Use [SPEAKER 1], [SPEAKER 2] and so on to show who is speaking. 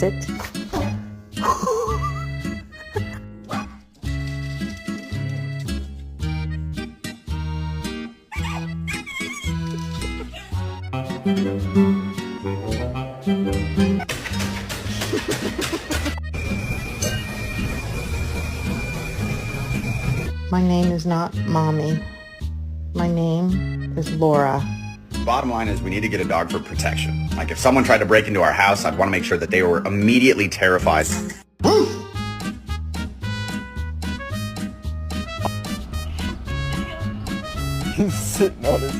[SPEAKER 1] Sit. My name is not Mommy. My name is Laura.
[SPEAKER 2] Bottom line is we need to get a dog for protection. Like if someone tried to break into our house, I'd want to make sure that they were immediately terrified.
[SPEAKER 3] He's sitting on his